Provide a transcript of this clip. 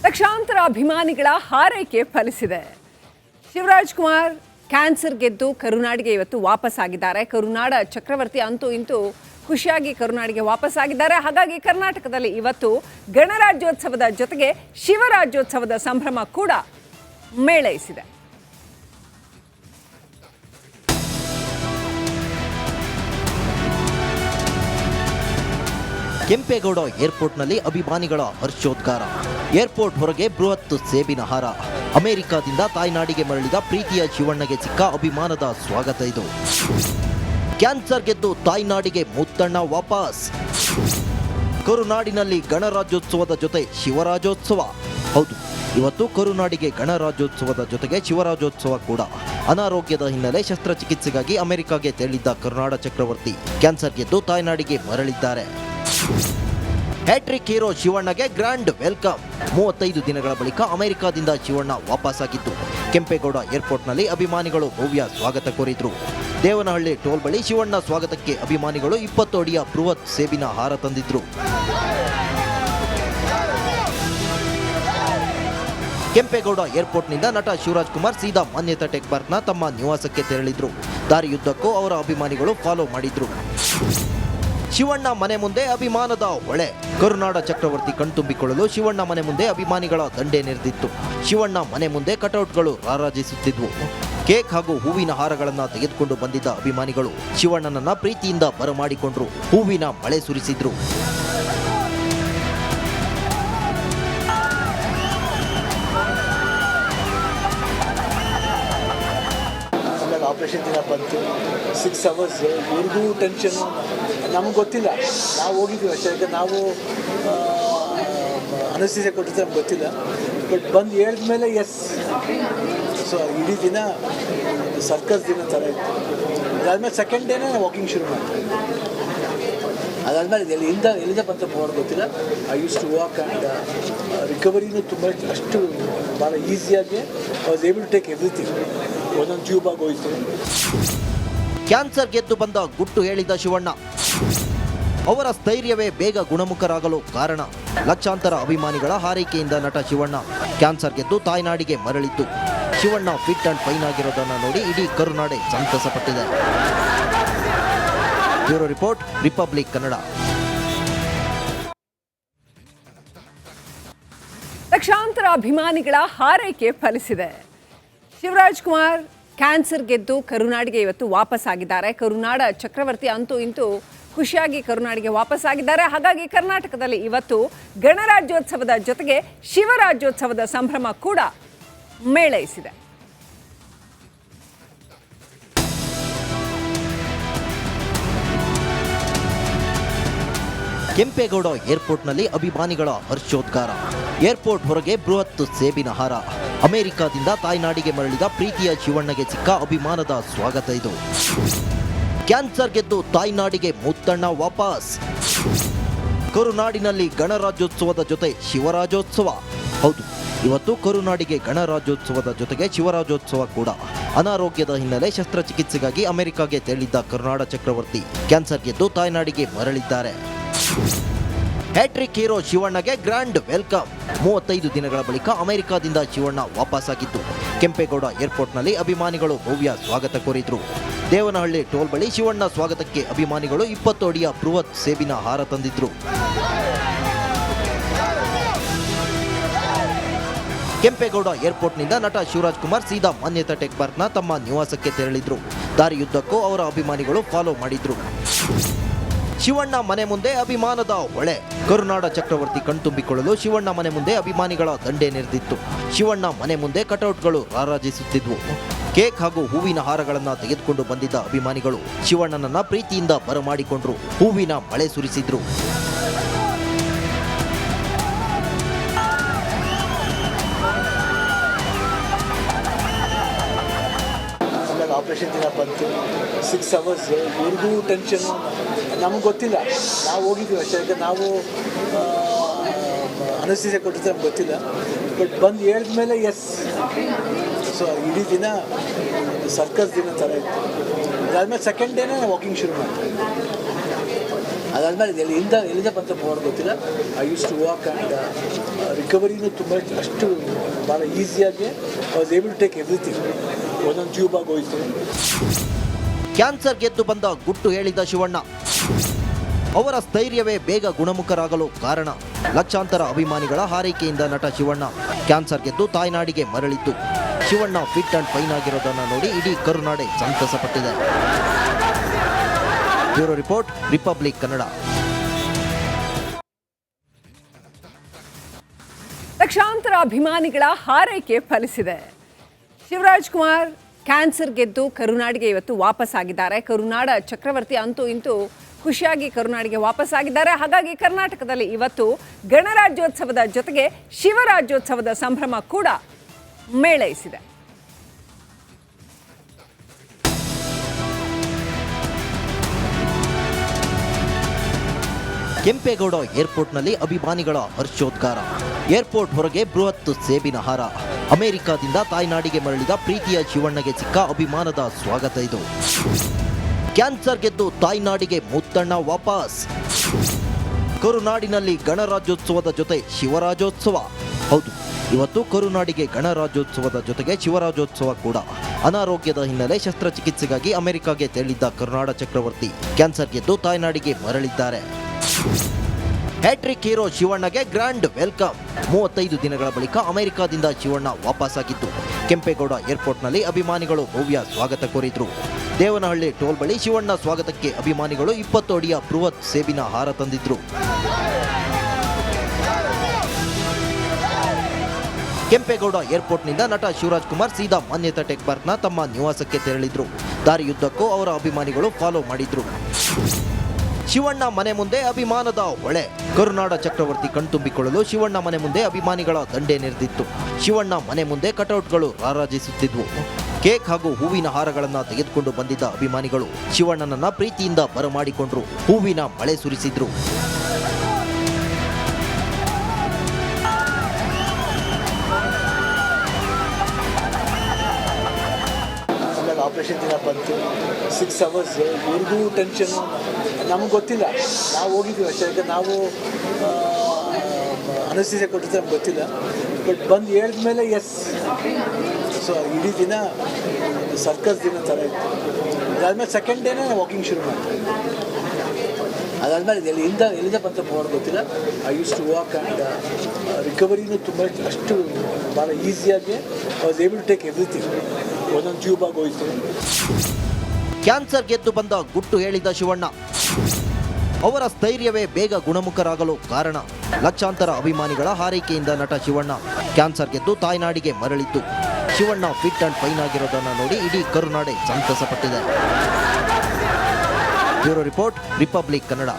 ಲಕ್ಷಾಂತರ ಅಭಿಮಾನಿಗಳ ಹಾರೈಕೆ ಫಲಿಸಿದೆ. ಶಿವರಾಜ್ ಕುಮಾರ್ ಕ್ಯಾನ್ಸರ್ ಗೆದ್ದು ಕರುನಾಡಿಗೆ ಇವತ್ತು ವಾಪಸ್ಸಾಗಿದ್ದಾರೆ. ಕರುನಾಡ ಚಕ್ರವರ್ತಿ ಅಂತೂ ಇಂತೂ ಖುಷಿಯಾಗಿ ಕರುನಾಡಿಗೆ ವಾಪಸ್ಸಾಗಿದ್ದಾರೆ. ಹಾಗಾಗಿ ಕರ್ನಾಟಕದಲ್ಲಿ ಇವತ್ತು ಗಣರಾಜ್ಯೋತ್ಸವದ ಜೊತೆಗೆ ಶಿವರಾಜ್ಯೋತ್ಸವದ ಸಂಭ್ರಮ ಕೂಡ ಮೇಳೈಸಿದೆ. ಕೆಂಪೇಗೌಡ ಏರ್ಪೋರ್ಟ್ನಲ್ಲಿ ಅಭಿಮಾನಿಗಳ ಹರ್ಷೋದ್ಗಾರ. ಏರ್ಪೋರ್ಟ್ ಹೊರಗೆ ಬೃಹತ್ ಸೇಬಿನ ಹಾರ. ಅಮೆರಿಕಾದಿಂದ ತಾಯ್ನಾಡಿಗೆ ಮರಳಿದ ಪ್ರೀತಿಯ ಶಿವಣ್ಣಗೆ ಸಿಕ್ಕ ಅಭಿಮಾನದ ಸ್ವಾಗತ ಇದು. ಕ್ಯಾನ್ಸರ್ ಗೆದ್ದು ತಾಯ್ನಾಡಿಗೆ ಮುತ್ತಣ್ಣ ವಾಪಸ್. ಕರುನಾಡಿನಲ್ಲಿ ಗಣರಾಜ್ಯೋತ್ಸವದ ಜೊತೆ ಶಿವರಾಜ್ಯೋತ್ಸವ. ಹೌದು, ಇವತ್ತು ಕರುನಾಡಿಗೆ ಗಣರಾಜ್ಯೋತ್ಸವದ ಜೊತೆಗೆ ಶಿವರಾಜ್ಯೋತ್ಸವ ಕೂಡ. ಅನಾರೋಗ್ಯದ ಹಿನ್ನೆಲೆ ಶಸ್ತ್ರಚಿಕಿತ್ಸೆಗಾಗಿ ಅಮೆರಿಕಾಗೆ ತೆರಳಿದ್ದ ಕರುನಾಡ ಚಕ್ರವರ್ತಿ ಕ್ಯಾನ್ಸರ್ ಗೆದ್ದು ತಾಯ್ನಾಡಿಗೆ ಮರಳಿದ್ದಾರೆ. ಹ್ಯಾಟ್ರಿಕ್ ಹೀರೋ ಶಿವಣ್ಣಗೆ ಗ್ರ್ಯಾಂಡ್ ವೆಲ್ಕಮ್. 35 ದಿನಗಳ ಬಳಿಕ ಅಮೆರಿಕಾದಿಂದ ಶಿವಣ್ಣ ವಾಪಸ್ಸಾಗಿದ್ದು ಕೆಂಪೇಗೌಡ ಏರ್ಪೋರ್ಟ್ನಲ್ಲಿ ಅಭಿಮಾನಿಗಳು ಭವ್ಯ ಸ್ವಾಗತ ಕೋರಿದ್ರು. ದೇವನಹಳ್ಳಿ ಟೋಲ್ ಬಳಿ ಶಿವಣ್ಣ ಸ್ವಾಗತಕ್ಕೆ ಅಭಿಮಾನಿಗಳು 20 ಅಡಿಯ ಬೃಹತ್ ಸೇಬಿನ ಹಾರ ತಂದಿದ್ರು. ಕೆಂಪೇಗೌಡ ಏರ್ಪೋರ್ಟ್ನಿಂದ ನಟ ಶಿವರಾಜ್ ಕುಮಾರ್ ಸೀದಾ ಮಾನ್ಯತಾ ಟೆಕ್ ಪಾರ್ಕ್ನ ತಮ್ಮ ನಿವಾಸಕ್ಕೆ ತೆರಳಿದ್ರು. ದಾರಿಯುದ್ದಕ್ಕೂ ಅವರ ಅಭಿಮಾನಿಗಳು ಫಾಲೋ ಮಾಡಿದ್ರು. ಶಿವಣ್ಣ ಮನೆ ಮುಂದೆ ಅಭಿಮಾನದ ಹೊಳೆ. ಕರುನಾಡ ಚಕ್ರವರ್ತಿ ಕಣ್ತುಂಬಿಕೊಳ್ಳಲು ಶಿವಣ್ಣ ಮನೆ ಮುಂದೆ ಅಭಿಮಾನಿಗಳ ದಂಡೆ ನೆರೆದಿತ್ತು. ಶಿವಣ್ಣ ಮನೆ ಮುಂದೆ ಕಟೌಟ್ಗಳು ರಾರಾಜಿಸುತ್ತಿದ್ವು. ಕೇಕ್ ಹಾಗೂ ಹೂವಿನ ಹಾರಗಳನ್ನು ತೆಗೆದುಕೊಂಡು ಬಂದಿದ್ದ ಅಭಿಮಾನಿಗಳು ಶಿವಣ್ಣನನ್ನ ಪ್ರೀತಿಯಿಂದ ಬರಮಾಡಿಕೊಂಡ್ರು. ಹೂವಿನ ಮಳೆ ಸುರಿಸಿದ್ರು. ಆಪ್ರೇಷನ್ ದಿನ ಬಂತು. 6 hours ಇವ್ರಿಗೂ ಟೆನ್ಷನ್ನು, ನಮ್ಗೆ ಗೊತ್ತಿಲ್ಲ. ನಾವು ಹೋಗಿದ್ದೀವಿ ಅಷ್ಟೇ. ಯಾಕೆ ನಾವು ಅನಸ್ತೀಸಿಯಾ ಕೊಟ್ಟಿದ್ದು ನಮ್ಗೆ ಗೊತ್ತಿಲ್ಲ. ಬಟ್ ಬಂದು ಹೇಳಿದ್ಮೇಲೆ ಎಸ್. ಸೊ ಇಡೀ ದಿನ ಸರ್ಕಸ್ ದಿನ ಥರ ಇತ್ತು. ಅದಾದ್ಮೇಲೆ ಸೆಕೆಂಡ್ ಡೇನೇ ವಾಕಿಂಗ್ ಶುರು ಮಾಡ್ತೀವಿ. ಅದಾದಮೇಲೆ ಎಲ್ಲಿಂದ ಬಂತ ಮಾಡೋದು ಗೊತ್ತಿಲ್ಲ. I use to walk and ರಿಕವರಿನೂ ತುಂಬ ಅಷ್ಟು ಭಾಳ ಈಸಿಯಾಗಿ I was able to take everything. ಒಂದೊಂದು ಟ್ಯೂಬ್ ಆಗೋಯ್ತು. ಕ್ಯಾನ್ಸರ್ ಗೆದ್ದು ಬಂದ ಗುಟ್ಟು ಹೇಳಿದ ಶಿವಣ್ಣ ಅವರ ಸ್ಥೈರ್ಯವೇ ಬೇಗ ಗುಣಮುಖರಾಗಲು ಕಾರಣ. ಲಕ್ಷಾಂತರ ಅಭಿಮಾನಿಗಳ ಹಾರೈಕೆಯಿಂದ ನಟ ಶಿವಣ್ಣ ಕ್ಯಾನ್ಸರ್ ಗೆದ್ದು ತಾಯ್ನಾಡಿಗೆ ಮರಳಿದ್ದು. ಶಿವಣ್ಣ ಫಿಟ್ ಅಂಡ್ ಫೈನ್ ಆಗಿರೋದನ್ನು ನೋಡಿ ಇಡೀ ಕರುನಾಡೆ ಸಂತಸಪಟ್ಟಿದೆ. Bureau report, Republic Kannada. ಲಕ್ಷಾಂತರ ಅಭಿಮಾನಿಗಳ ಹಾರೈಕೆ ಫಲಿಸಿದೆ. ಶಿವರಾಜ್ ಕುಮಾರ್ ಕ್ಯಾನ್ಸರ್ ಗೆದ್ದು ಕರುನಾಡಿಗೆ ಇವತ್ತು ವಾಪಸ್ಸಾಗಿದ್ದಾರೆ. ಕರುನಾಡ ಚಕ್ರವರ್ತಿ ಅಂತೂ ಇಂತೂ ಖುಷಿಯಾಗಿ ಕರುನಾಡಿಗೆ ವಾಪಸ್ಸಾಗಿದ್ದಾರೆ. ಹಾಗಾಗಿ ಕರ್ನಾಟಕದಲ್ಲಿ ಇವತ್ತು ಗಣರಾಜ್ಯೋತ್ಸವದ ಜೊತೆಗೆ ಶಿವರಾಜ್ಯೋತ್ಸವದ ಸಂಭ್ರಮ ಕೂಡ ಮೇಳೈಸಿದೆ. ಕೆಂಪೇಗೌಡ ಏರ್ಪೋರ್ಟ್ನಲ್ಲಿ ಅಭಿಮಾನಿಗಳ ಹರ್ಷೋದ್ಗಾರ. ಏರ್ಪೋರ್ಟ್ ಹೊರಗೆ ಬೃಹತ್ ಸೇಬಿನ ಹಾರ. ಅಮೆರಿಕಾದಿಂದ ತಾಯ್ನಾಡಿಗೆ ಮರಳಿದ ಪ್ರೀತಿಯ ಶಿವಣ್ಣಗೆ ಸಿಕ್ಕ ಅಭಿಮಾನದ ಸ್ವಾಗತ ಇದು. ಕ್ಯಾನ್ಸರ್ ಗೆದ್ದು ತಾಯ್ನಾಡಿಗೆ ಮುತ್ತಣ್ಣ ವಾಪಸ್. ಕರುನಾಡಿನಲ್ಲಿ ಗಣರಾಜ್ಯೋತ್ಸವದ ಜೊತೆ ಶಿವರಾಜ್ಯೋತ್ಸವ. ಹೌದು, ಇವತ್ತು ಕರುನಾಡಿಗೆ ಗಣರಾಜ್ಯೋತ್ಸವದ ಜೊತೆಗೆ ಶಿವರಾಜ್ಯೋತ್ಸವ ಕೂಡ. ಅನಾರೋಗ್ಯದ ಹಿನ್ನೆಲೆ ಶಸ್ತ್ರಚಿಕಿತ್ಸೆಗಾಗಿ ಅಮೆರಿಕಾಗೆ ತೆರಳಿದ್ದ ಕರುನಾಡ ಚಕ್ರವರ್ತಿ ಕ್ಯಾನ್ಸರ್ ಗೆದ್ದು ತಾಯ್ನಾಡಿಗೆ ಮರಳಿದ್ದಾರೆ. ಹ್ಯಾಟ್ರಿಕ್ ಹೀರೋ ಶಿವಣ್ಣಗೆ ಗ್ರ್ಯಾಂಡ್ ವೆಲ್ಕಮ್. 35 ದಿನಗಳ ಬಳಿಕ ಅಮೆರಿಕಾದಿಂದ ಶಿವಣ್ಣ ವಾಪಸ್ಸಾಗಿದ್ದು ಕೆಂಪೇಗೌಡ ಏರ್ಪೋರ್ಟ್ನಲ್ಲಿ ಅಭಿಮಾನಿಗಳು ಭವ್ಯ ಸ್ವಾಗತ ಕೋರಿದ್ರು. ದೇವನಹಳ್ಳಿ ಟೋಲ್ ಬಳಿ ಶಿವಣ್ಣ ಸ್ವಾಗತಕ್ಕೆ ಅಭಿಮಾನಿಗಳು 20 ಅಡಿಯ ಬೃಹತ್ ಸೇಬಿನ ಹಾರ ತಂದಿದ್ರು. ಕೆಂಪೇಗೌಡ ಏರ್ಪೋರ್ಟ್ನಿಂದ ನಟ ಶಿವರಾಜ್ ಕುಮಾರ್ ಸೀದಾ ಮಾನ್ಯತಾ ಟೆಕ್ ಪಾರ್ಕ್ನ ತಮ್ಮ ನಿವಾಸಕ್ಕೆ ತೆರಳಿದ್ರು. ದಾರಿಯುದ್ದಕ್ಕೂ ಅವರ ಅಭಿಮಾನಿಗಳು ಫಾಲೋ ಮಾಡಿದ್ರು. ಶಿವಣ್ಣ ಮನೆ ಮುಂದೆ ಅಭಿಮಾನದ ಹೊಳೆ. ಕರುನಾಡ ಚಕ್ರವರ್ತಿ ಕಣ್ತುಂಬಿಕೊಳ್ಳಲು ಶಿವಣ್ಣ ಮನೆ ಮುಂದೆ ಅಭಿಮಾನಿಗಳ ದಂಡೆ ನೆರೆದಿತ್ತು. ಶಿವಣ್ಣ ಮನೆ ಮುಂದೆ ಕಟೌಟ್ಗಳು ರಾರಾಜಿಸುತ್ತಿದ್ವು. ಕೇಕ್ ಹಾಗೂ ಹೂವಿನ ಹಾರಗಳನ್ನು ತೆಗೆದುಕೊಂಡು ಬಂದಿದ್ದ ಅಭಿಮಾನಿಗಳು ಶಿವಣ್ಣನನ್ನ ಪ್ರೀತಿಯಿಂದ ಬರಮಾಡಿಕೊಂಡ್ರು. ಹೂವಿನ ಮಳೆ ಸುರಿಸಿದ್ರು. ಆಪ್ರೇಷನ್ ದಿನ ಬಂತು. 6 hours ಇವ್ರಿಗೂ ಟೆನ್ಷನ್ನು, ನಮ್ಗೆ ಗೊತ್ತಿಲ್ಲ. ನಾವು ಹೋಗಿದ್ದೀವಿ ಅಷ್ಟೇ. ಯಾಕೆ ನಾವು ಅನಸ್ತೀಸಿಯಾ ಕೊಟ್ಟಿದ್ದು ನಮ್ಗೆ ಗೊತ್ತಿಲ್ಲ. ಬಟ್ ಬಂದು ಹೇಳಿದ್ಮೇಲೆ ಎಸ್. ಸೊ ಇಡೀ ದಿನ ಸರ್ಕಸ್ ದಿನ ಥರ ಇತ್ತು. ಅದಾದಮೇಲೆ ಸೆಕೆಂಡ್ ಡೇನೇ ವಾಕಿಂಗ್ ಶುರು ಮಾಡ್ತೀವಿ. ಅದಾದಮೇಲೆ ಎಲ್ಲಿಂದ ಬಂತ ಪವರ್ ಗೊತ್ತಿಲ್ಲ. I use to walk and ರಿಕವರಿನೂ ತುಂಬ ಅಷ್ಟು ಭಾಳ ಈಸಿಯಾಗಿ I was able to take everything. ಒಂದೊಂದು ಟ್ಯೂಬ್ ಆಗೋಯ್ತು. ಕ್ಯಾನ್ಸರ್ ಗೆದ್ದು ಬಂದ ಗುಟ್ಟು ಹೇಳಿದ ಶಿವಣ್ಣ. ಅವರ ಸ್ಥೈರ್ಯವೇ ಬೇಗ ಗುಣಮುಖರಾಗಲು ಕಾರಣ. ಲಕ್ಷಾಂತರ ಅಭಿಮಾನಿಗಳ ಹಾರೈಕೆಯಿಂದ ನಟ ಶಿವಣ್ಣ ಕ್ಯಾನ್ಸರ್ ಗೆದ್ದು ತಾಯ್ನಾಡಿಗೆ ಮರಳಿದ್ದು. ಶಿವಣ್ಣ ಫಿಟ್ ಅಂಡ್ ಫೈನ್ ಆಗಿರೋದನ್ನು ನೋಡಿ ಇಡೀ ಕರುನಾಡೆ ಸಂತಸಪಟ್ಟಿದೆ. Bureau report, Republic Kannada. ಲಕ್ಷಾಂತರ ಅಭಿಮಾನಿಗಳ ಹಾರೈಕೆ ಫಲಿಸಿದೆ. ಶಿವರಾಜ್ ಕುಮಾರ್ ಕ್ಯಾನ್ಸರ್ ಗೆದ್ದು ಕರುನಾಡಿಗೆ ಇವತ್ತು ವಾಪಸ್ ಆಗಿದ್ದಾರೆ. ಕರುನಾಡ ಚಕ್ರವರ್ತಿ ಅಂತೂ ಇಂತೂ ಖುಷಿಯಾಗಿ ಕರುನಾಡಿಗೆ ವಾಪಸ್ ಆಗಿದ್ದಾರೆ. ಹಾಗಾಗಿ ಕರ್ನಾಟಕದಲ್ಲಿ ಇವತ್ತು ಗಣರಾಜ್ಯೋತ್ಸವದ ಜೊತೆಗೆ ಶಿವರಾಜ್ಯೋತ್ಸವದ ಸಂಭ್ರಮ ಕೂಡ ಮೇಳೈಸಿದೆ. ಕೆಂಪೇಗೌಡ ಏರ್ಪೋರ್ಟ್ನಲ್ಲಿ ಅಭಿಮಾನಿಗಳ ಹರ್ಷೋದ್ಗಾರ. ಏರ್ಪೋರ್ಟ್ ಹೊರಗೆ ಬೃಹತ್ ಸೇಬಿನ ಹಾರ. ಅಮೆರಿಕಾದಿಂದ ತಾಯ್ನಾಡಿಗೆ ಮರಳಿದ ಪ್ರೀತಿಯ ಶಿವಣ್ಣಗೆ ಸಿಕ್ಕ ಅಭಿಮಾನದ ಸ್ವಾಗತ ಇದು. ಕ್ಯಾನ್ಸರ್ ಗೆದ್ದು ತಾಯ್ನಾಡಿಗೆ ಮುತ್ತಣ್ಣ ವಾಪಸ್. ಕರುನಾಡಿನಲ್ಲಿ ಗಣರಾಜ್ಯೋತ್ಸವದ ಜೊತೆ ಶಿವರಾಜೋತ್ಸವ. ಹೌದು, ಇವತ್ತು ಕರುನಾಡಿಗೆ ಗಣರಾಜ್ಯೋತ್ಸವದ ಜೊತೆಗೆ ಶಿವರಾಜೋತ್ಸವ ಕೂಡ. ಅನಾರೋಗ್ಯದ ಹಿನ್ನೆಲೆ ಶಸ್ತ್ರಚಿಕಿತ್ಸೆಗಾಗಿ ಅಮೆರಿಕಾಗೆ ತೆರಳಿದ್ದ ಕರುನಾಡ ಚಕ್ರವರ್ತಿ ಕ್ಯಾನ್ಸರ್ ಗೆದ್ದು ತಾಯ್ನಾಡಿಗೆ ಮರಳಿದ್ದಾರೆ. ಹ್ಯಾಟ್ರಿಕ್ ಹೀರೋ ಶಿವಣ್ಣಗೆ ಗ್ರ್ಯಾಂಡ್ ವೆಲ್ಕಮ್. 35 ದಿನಗಳ ಬಳಿಕ ಅಮೆರಿಕಾದಿಂದ ಶಿವಣ್ಣ ವಾಪಸ್ಸಾಗಿದ್ದು ಕೆಂಪೇಗೌಡ ಏರ್ಪೋರ್ಟ್ನಲ್ಲಿ ಅಭಿಮಾನಿಗಳು ಭವ್ಯ ಸ್ವಾಗತ ಕೋರಿದ್ರು. ದೇವನಹಳ್ಳಿ ಟೋಲ್ ಬಳಿ ಶಿವಣ್ಣ ಸ್ವಾಗತಕ್ಕೆ ಅಭಿಮಾನಿಗಳು 20 ಅಡಿಯ ಬೃಹತ್ ಸೇಬಿನ ಹಾರ ತಂದಿದ್ರು. ಕೆಂಪೇಗೌಡ ಏರ್ಪೋರ್ಟ್ನಿಂದ ನಟ ಶಿವರಾಜ್ ಕುಮಾರ್ ಸೀದಾ ಮಾನ್ಯತಾ ಟೆಕ್ ಪಾರ್ಕ್ನ ತಮ್ಮ ನಿವಾಸಕ್ಕೆ ತೆರಳಿದ್ರು. ದಾರಿಯುದ್ದಕ್ಕೂ ಅವರ ಅಭಿಮಾನಿಗಳು ಫಾಲೋ ಮಾಡಿದ್ರು. ಶಿವಣ್ಣ ಮನೆ ಮುಂದೆ ಅಭಿಮಾನದ ಹೊಳೆ. ಕರುನಾಡ ಚಕ್ರವರ್ತಿ ಕಣ್ತುಂಬಿಕೊಳ್ಳಲು ಶಿವಣ್ಣ ಮನೆ ಮುಂದೆ ಅಭಿಮಾನಿಗಳ ದಂಡೆ ನೆರೆದಿತ್ತು. ಶಿವಣ್ಣ ಮನೆ ಮುಂದೆ ಕಟೌಟ್ಗಳು ರಾರಾಜಿಸುತ್ತಿದ್ವು. ಕೇಕ್ ಹಾಗೂ ಹೂವಿನ ಹಾರಗಳನ್ನು ತೆಗೆದುಕೊಂಡು ಬಂದಿದ್ದ ಅಭಿಮಾನಿಗಳು ಶಿವಣ್ಣನನ್ನ ಪ್ರೀತಿಯಿಂದ ಬರಮಾಡಿಕೊಂಡ್ರು. ಹೂವಿನ ಮಳೆ ಸುರಿಸಿದ್ರು. ಆಪರೇಷನ್ ದಿನ ಬಂತು. 6 hours ಇವ್ರಿಗೂ ಟೆನ್ಷನ್ನು. ನಮಗೆ ಗೊತ್ತಿಲ್ಲ, ನಾವು ಹೋಗಿದ್ದೀವಿ ಅಷ್ಟೇ. ಯಾಕೆ ನಾವು ಅನಸ್ತೀಸಿಯಾ ಕೊಟ್ಟಿದ್ದು ನಮ್ಗೆ ಗೊತ್ತಿಲ್ಲ. ಬಟ್ ಬಂದು ಹೇಳಿದ್ಮೇಲೆ ಎಸ್. ಸೊ ಇಡೀ ದಿನ ಸರ್ಕಸ್ ದಿನ ಥರ ಇತ್ತು. ಅದಾದಮೇಲೆ ಸೆಕೆಂಡ್ ಡೇನೇ ವಾಕಿಂಗ್ ಶುರು ಮಾಡ್ತೀವಿ. ಅದಾದಮೇಲೆ ಎಲ್ಲಿಂದ ಬಂತ ಪವರ್ ಗೊತ್ತಿಲ್ಲ. I use to walk and ರಿಕವರಿನೂ ತುಂಬ ಅಷ್ಟು ಭಾಳ ಈಸಿಯಾಗಿ I was able to take everything. ಒಂದೊಂದು ಟ್ಯೂಬ್ ಆಗೋಯ್ತು. ಕ್ಯಾನ್ಸರ್ ಗೆದ್ದು ಬಂದ ಗುಟ್ಟು ಹೇಳಿದ ಶಿವಣ್ಣ. ಅವರ ಸ್ಥೈರ್ಯವೇ ಬೇಗ ಗುಣಮುಖರಾಗಲು ಕಾರಣ. ಲಕ್ಷಾಂತರ ಅಭಿಮಾನಿಗಳ ಹಾರೈಕೆಯಿಂದ ನಟ ಶಿವಣ್ಣ ಕ್ಯಾನ್ಸರ್ ಗೆದ್ದು ತಾಯ್ನಾಡಿಗೆ ಮರಳಿದ್ದು. ಶಿವಣ್ಣ ಫಿಟ್ ಅಂಡ್ ಫೈನ್ ಆಗಿರೋದನ್ನು ನೋಡಿ ಇಡೀ ಕರುನಾಡೆ ಸಂತಸಪಟ್ಟಿದೆ. Bureau report, Republic Kannada.